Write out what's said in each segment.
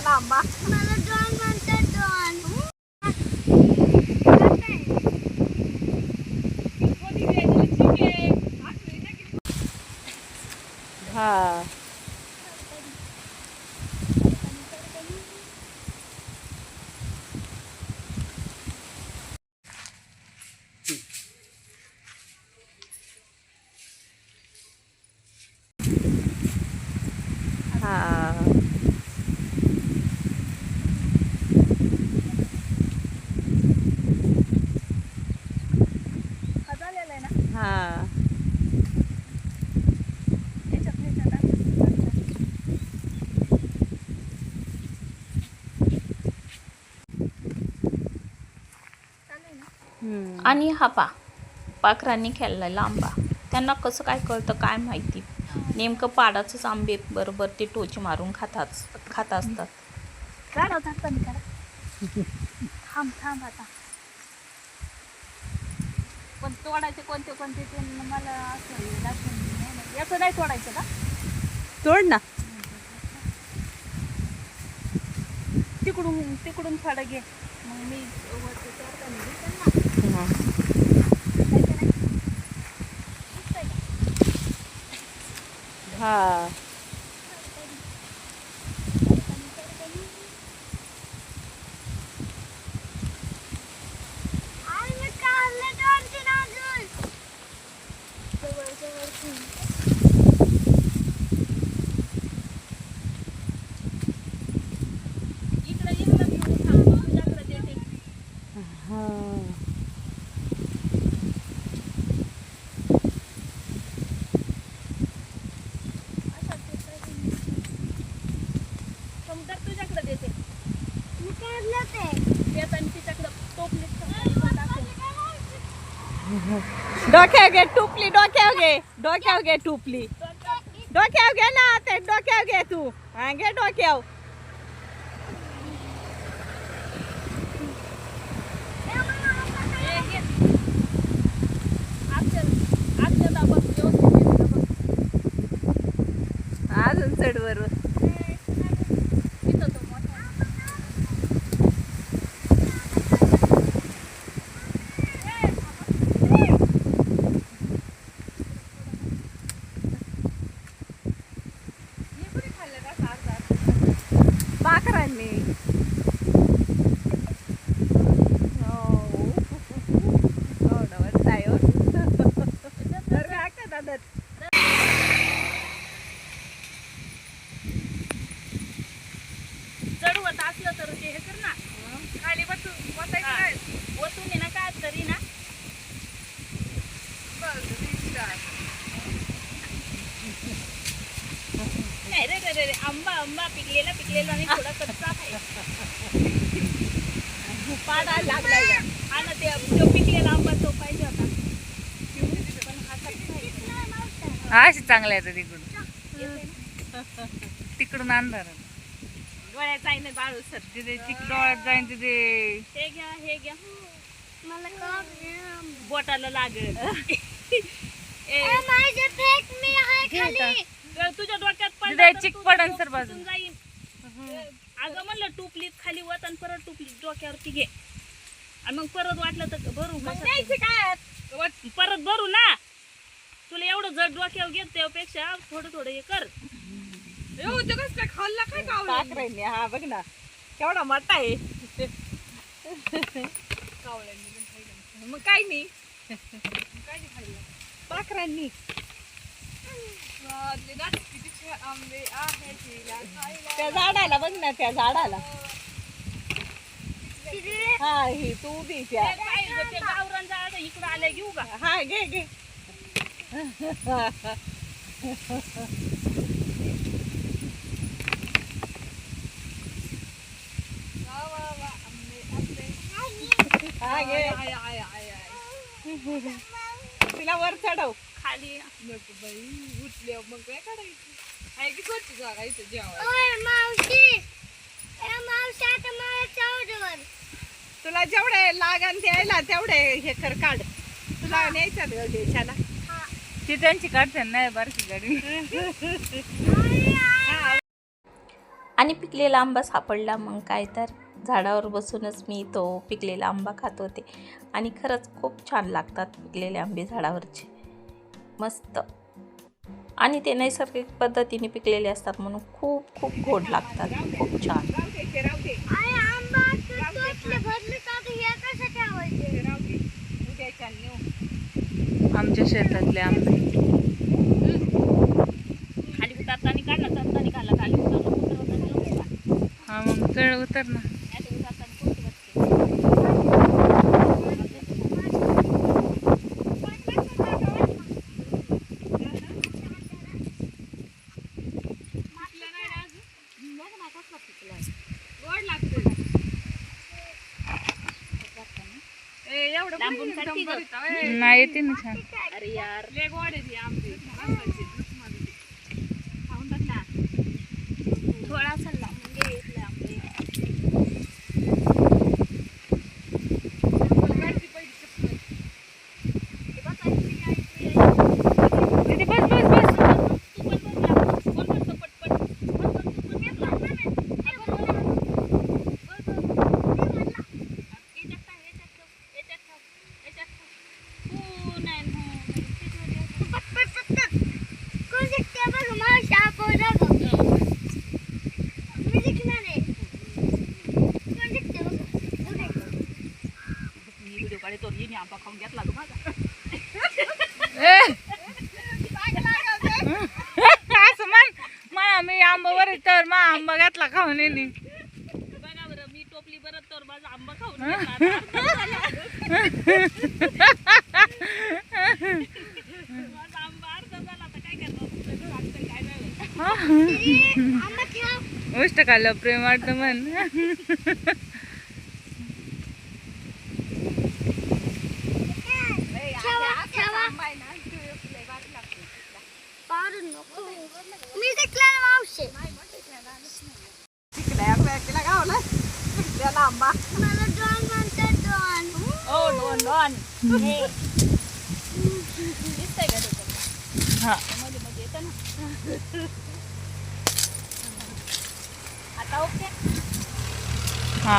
आंबा. मला डॉन म्हणतात डॉन. हा हा खजालेलं आहे ना. हा याच्यात नाही टाका. चालेल ना. आणि हा पाखरांनी खेळलेला आंबा त्यांना कसं काय कळतं काय माहिती. नेमकं पाडाचंच आंबे बरोबर ते टोची मारून खात असतात. काढा झाकण काढा. थांब आता. पण तोडायचे कोणते कोणते ते मला असं दाखवून नाही. याचं नाही तोडायचं का? तोड ना. तिकडून थोडं घे. मग मी वरती चढताना दिसेल ना. हा. दिसायचं नाही. दिसतंय का? हा तुझ्याकडे देते. मी काढलं ते. देत आणि तिच्याकडं टोपलीत डोक्यावर घे टुपली. डोक्यावर घे टुपली. डोक्यावर घे ना. ते डोक्यावर घे तू. हा घे डोक्यावर. अजून चढ वर. पाखरांनी. चढवत असलं तर ते हे कर ना. खाली वतून आहे ना काय तरी ना. नाही रे आंबा पिकलेला आणि थोडा कच्चा आहे. पाडायला लागलाय. हा ना ते पिकलेला आंबा तो पाहिजे होता. पण हा कच्चा आहे. अशी चांगल्या येतात तिकडून अंधार डोळ्यात जाईन बाळू सर. तिथे डोळ्यात जाईन तिथे. हे घ्या मला बोटाला लागेल. तुझ्या डोक्यात पडलं चिक पडन सर बाजून जाईन. अगं म्हणलं टुपलीत खाली वत आणि परत टुपलीत डोक्यावरती घे आणि मग परत वाटलं तर भरू. काय परत भरू ना. तुला एवढं जड डोक्यावर घेत त्यापेक्षा थोडं हे कर. खाल्ला काय पाखरांनी. हा बघ ना केवढा मोठा आहे. मग काय नाही. पाखरांनी. त्या झाडाला बघ ना. त्या झाडाला. हा ही तू उभी त्या. ते गावरान झाड इकडं आले घेऊ का? हा घे. हा घे. तिला वर चढव. खाली उठल्या मग काय काढायचं. आहे की स्वच्छ जागा इथे जेवायला. तुला जेवढे लागन द्यायला तेवढे हे कर काढ. तुला न्यायचं देशाला. ती त्यांची काढते नाही बारकी गाडी. आणि पिकलेला आंबा सापडला, मग काय तर झाडावर बसूनच मी तो पिकलेला आंबा खात होते. आणि खरंच खूप छान लागतात पिकलेले आंबे झाडावरचे, मस्त. आणि ते नैसर्गिक पद्धतीने पिकलेले असतात म्हणून खूप खूप गोड लागतात, खूप छान. आमच्या शेतातले आंबे खाली उतरताना काढला, चढताना काढला, खाली उतरताना हा मग चढ उतर ना. गोड लागते लांबून काढते गं. नाही येते ना छान. अरे यार, लय गोड आहे ती आंबे खाऊन टाक ना. थोडासा लांबून घे इथले आंबे. दीदी बस बस बस. तू पण बघ लांबून. कोण करतं पटपट? बघ, बघ, तू पण घेतला. बघ, बघ, बघ. याच्यात टाक, याच्यात ठेव, याच्यात ठेव, याच्यात ठेव. हो, नाही, हो, नाही. मी व्हिडिओ काढतो, मी आंबा खाऊन घेतला तू माझा. असं म्हण म्हणा, मी आंबावर तर मा आंबा घातला खाऊन येणे. बघा बरं, मी टोपली बरं तर माझा आंबा खाऊन घेतला. माझा आंबा अर्धा झाला, आता काय करणार? काय नाही. गोष्ट खाल्लं प्रेम वाटतं म्हण. ओ डॉन डॉन. दिसतंय का त्याच्यात? हा मध्ये मध्ये येतं ना. आता ओके. हा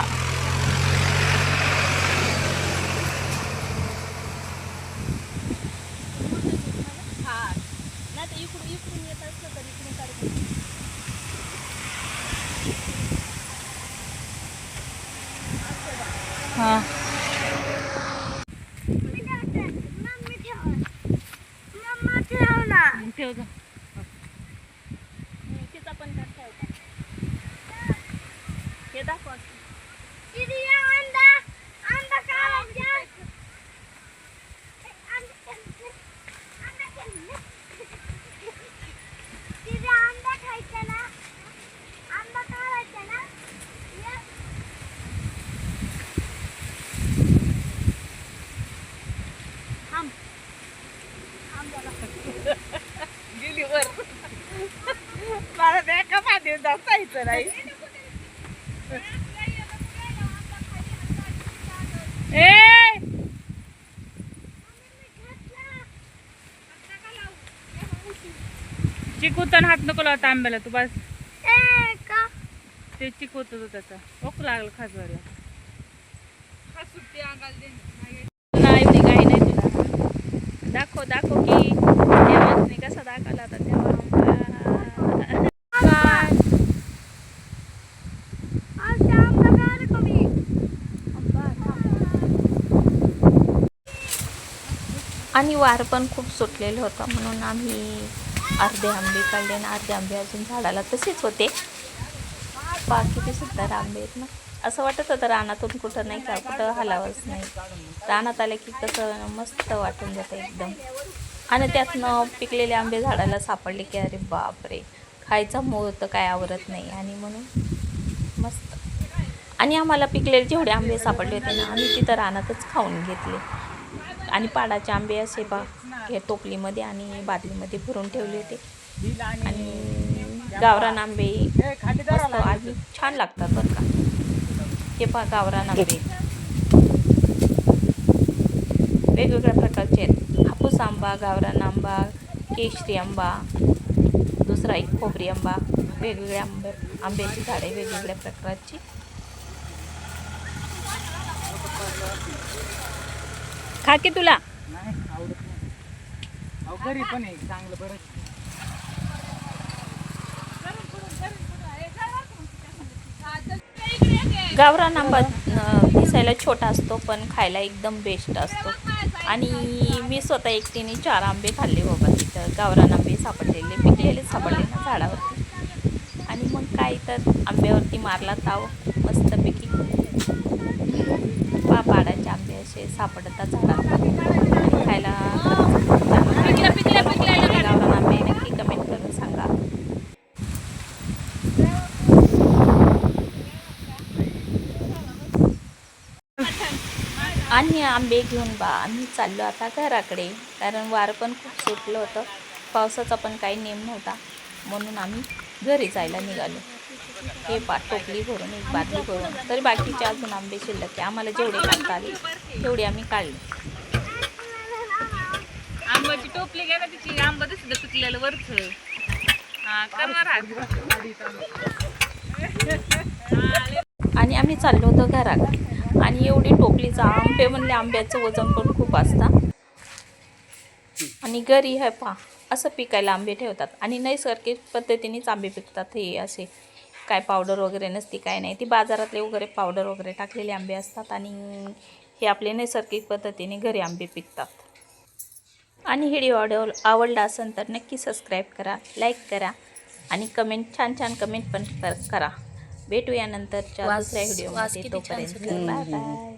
हा, नाही तर इकडून इकडून येत असलं तर इकडून काढून. हा ठेव जा. तिचा पण करता होता. हे दाखव. गेली वर. मला ते एका पाठी जायचं नाही. ए चिकूतन हात नको लावता आंब्याला तू बस. ते चिकूत होतं त्याचा ओक लागलं खाजवायला. सुट्टी अंगाला दे. नाही एवढी काही नाही तुला. दाखव दाखव की देवासने कसा दाखवला होता तेव्हा आणि वार पण खूप सुटलेलं होतं म्हणून आम्ही अर्धे आंबे काढले आणि अर्धे आंबे अजून झाडाला तसेच होते. किती सुंदर आंबे आहेत ना. असं वाटत होतं रानातून कुठं नाही का कुठं हलावंच नाही. रानात आले की कसं मस्त वाटून जातं एकदम. आणि त्यातनं पिकलेले आंबे झाडाला सापडले की अरे बापरे, खायचा मोह तर काय आवरत नाही. आणि म्हणून मस्त. आणि आम्हाला पिकलेले जेवढे आंबे सापडले होते ना आम्ही तिथं रानातच खाऊन घेतले. आणि पाडाचे आंबे असे हे टोपलीमध्ये आणि बादलीमध्ये भरून ठेवले होते. आणि गावरान आंबे मस्त आणि छान लागतात बरं का. हे पहा गावरान आंबे वेगवेगळ्या प्रकारचे आहेत. हापूस आंबा, गावरान आंबा, केशरी आंबा, दुसरा एक खोबरी आंबा वेगवेगळ्या आंब्याची झाडे वेगवेगळ्या प्रकारची. खा की तुला नाही आवडत नाही. अहो घरी पण आहे चांगलं बरंच. गावरान आंबा दिसायला छोटा असतो पण खायला एकदम बेस्ट असतो. आणि मी स्वतः एकटीने 4 आंबे खाल्ले बाबा तिथं. गावरान आंबे सापडलेले, पिकलेले सापडले ना झाडावरती. आणि मग काय तर आंब्यावरती मारला ताव मस्तपैकी. पाडाचे आंबे असे सापडतात झाडाला आणि खायला गावरान आंबे नक्की कमेंट करून सांगा. आणि आंबे घेऊन आम्ही चाललो आता घराकडे, कारण वारं पण खूप सुटलं होतं. पावसाचा पण काही नेम नव्हता म्हणून आम्ही घरी जायला निघालो. हे टोपली भरून एक बादली भरून, तरी बाकीचे अजून आंबे शिल्लक आहे. आम्हाला जेवढे काढता आले तेवढे आम्ही काढले. आंब्याची टोपली घ्या ना, तिची आंबा दिसलं पिकलेलं वरच. आणि आम्ही चाललो होतो घराकडे. आणि एवढी टोपलीचा आंबे म्हणले, आंब्याचं वजन पण खूप असतं. आणि घरी हे पहा असं पिकायला आंबे ठेवतात आणि नैसर्गिक पद्धतीनेच आंबे पिकतात. हे असे काय पावडर वगैरे नसती, काय नाही. ती बाजारातले वगैरे पावडर वगैरे टाकलेले आंबे असतात आणि हे आपले नैसर्गिक पद्धतीने घरी आंबे पिकतात. आणि व्हिडिओ आवडला असेल तर नक्की सबस्क्राईब करा, लाईक करा आणि छान कमेंट पण करा. भेटूया नंतरच्या दुसऱ्या व्हिडिओमध्ये. तोपर्यंत बाय बाय.